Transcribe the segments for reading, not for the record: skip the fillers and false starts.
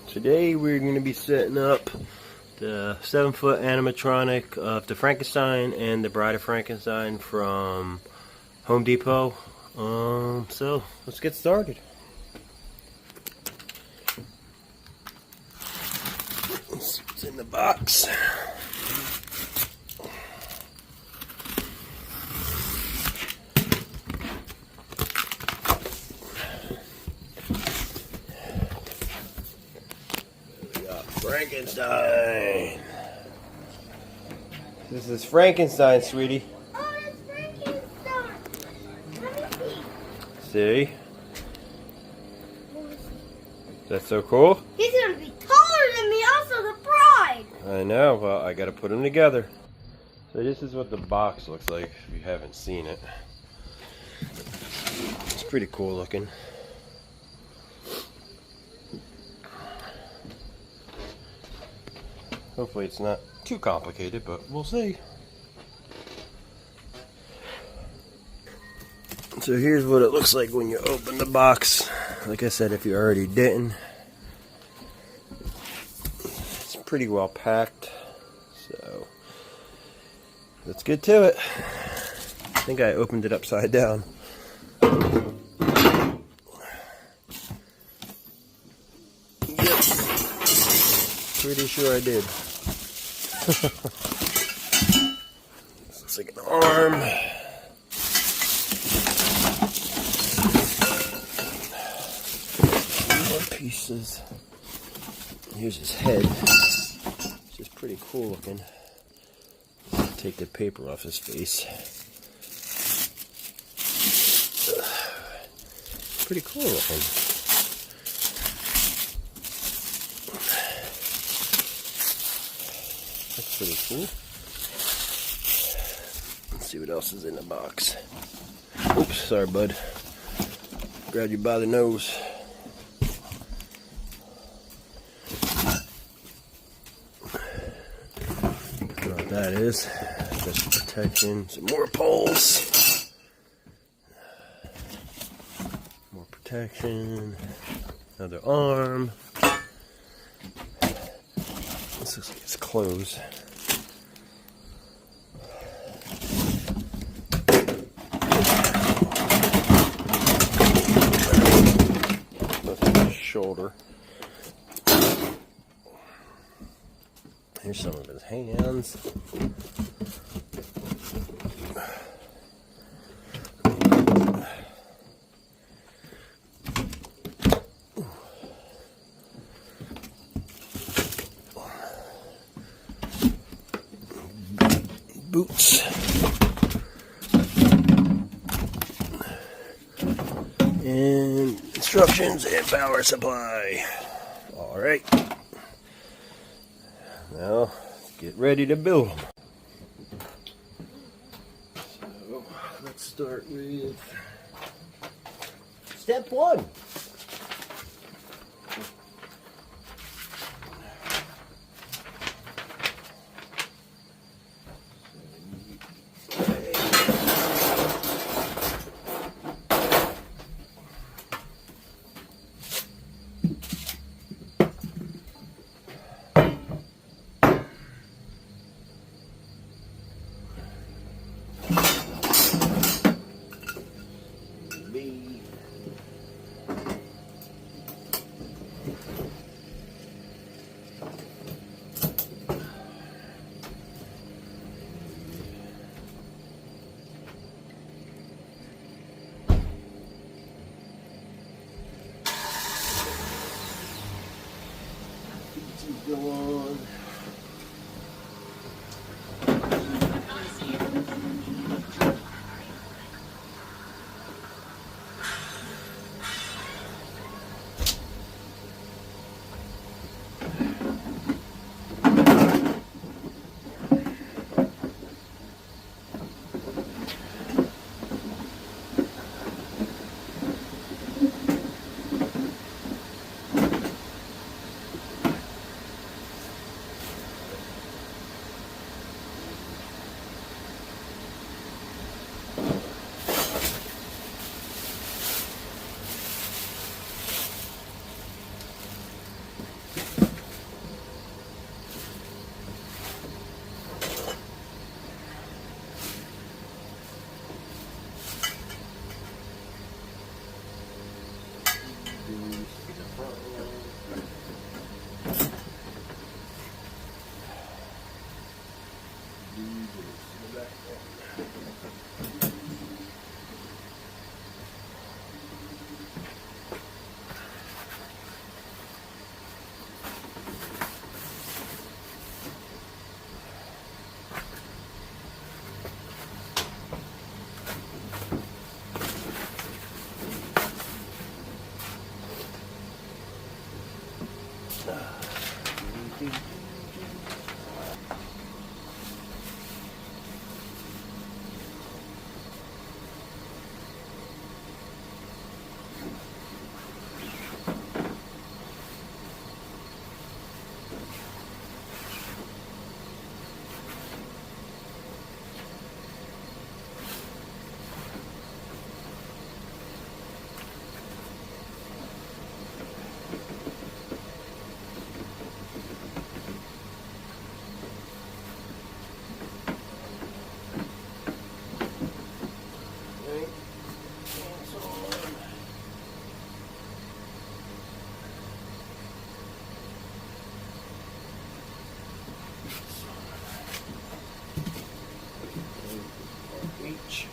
Today we're going to be setting up the 7-foot animatronic of the Frankenstein and the Bride of Frankenstein from Home Depot. So let's get started. Let's see what's in the box. Frankenstein. This is Frankenstein, sweetie. Oh, it's Frankenstein. Let me See? That's so cool. He's gonna be taller than me, also the bride. I know. Well, I gotta put them together. So this is what the box looks like if you haven't seen it. It's pretty cool looking. Hopefully it's not too complicated, but we'll see. So here's what it looks like when you open the box. Like I said, if you already didn't, it's pretty well packed. So let's get to it. I think I opened it upside down. Yep. Pretty sure I did. This looks like an arm. More pieces. Here's his head. It's just pretty cool looking. Take the paper off his face. Pretty cool looking. That's pretty cool. Let's see what else is in the box. Oops, sorry, bud. Grabbed you by the nose. Don't know what that is. Just protection. Some more poles. More protection. Another arm. This looks like it's closed. Shoulder. Here's some of his hands. Boots. And instructions and power supply. Alright. Now, get ready to build them. So, let's start with step 1. Go on. Each.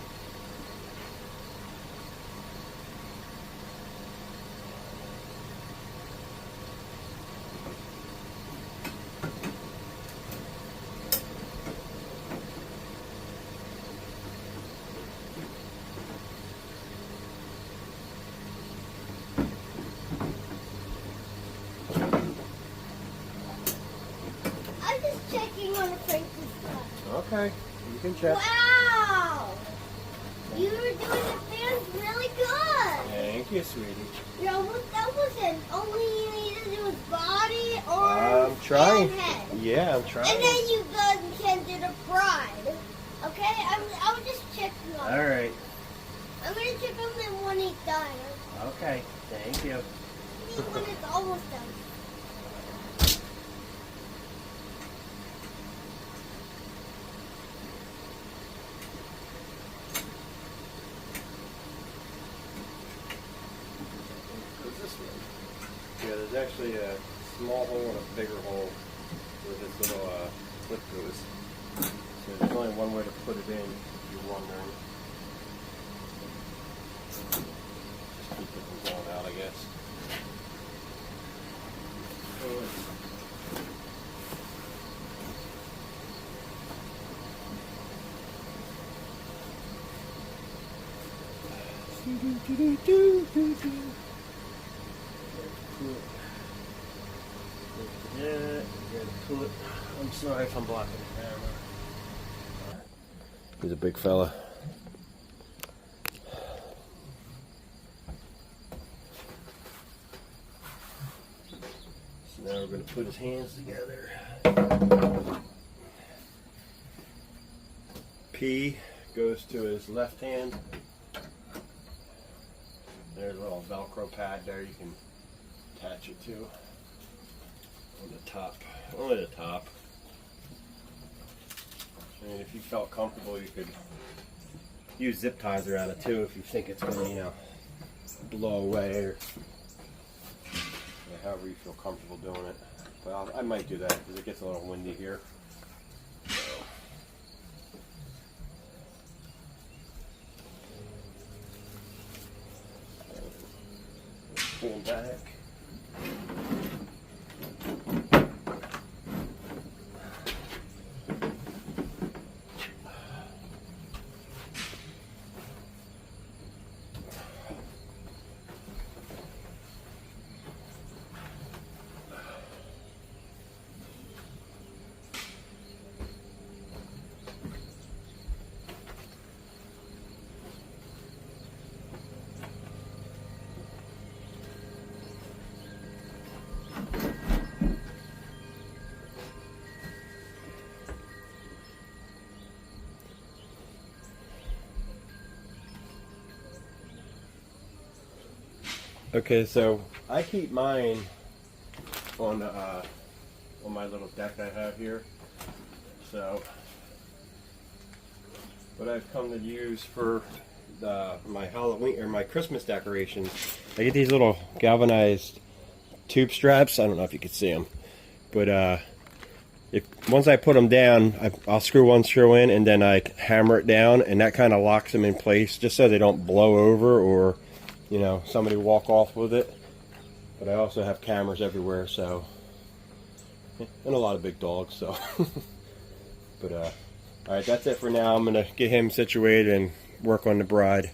I'm just checking on the Frankenstein. Okay, you can check. Wow! You were doing the fans really good. Thank you, sweetie. You know what that wasn't. Only you needed to do his body, I'm arms, trying. and head. Yeah, I'm trying. And then you guys can do the bride. Okay? I'm just checking on All it. right. I'm gonna check on them when he's done. Okay. Thank you. When it's almost done. Goes this way. Yeah, there's actually a small hole and a bigger hole where this little clip goes. So there's only one way to put it in, if you're wondering. Just keep it from going out, I guess. I'm sorry if I'm blocking the camera. He's a big fella. So now we're going to put his hands together. P goes to his left hand. There's a little Velcro pad there you can attach it to on the top, only the top. And if you felt comfortable, you could use zip ties around it too if you think it's going to, you know, blow away or however you feel comfortable doing it. But I might do that because it gets a little windy here. Pull back. Okay, so I keep mine on my little deck I have here. So what I've come to use for my Halloween or my Christmas decorations, I get these little galvanized tube straps. I don't know if you can see them, but once I put them down, I'll screw one screw in and then I hammer it down, and that kind of locks them in place just so they don't blow over or, you know, somebody walk off with it. But I also have cameras everywhere, so, and a lot of big dogs, so. But alright, that's it for now. I'm gonna get him situated and work on the bride.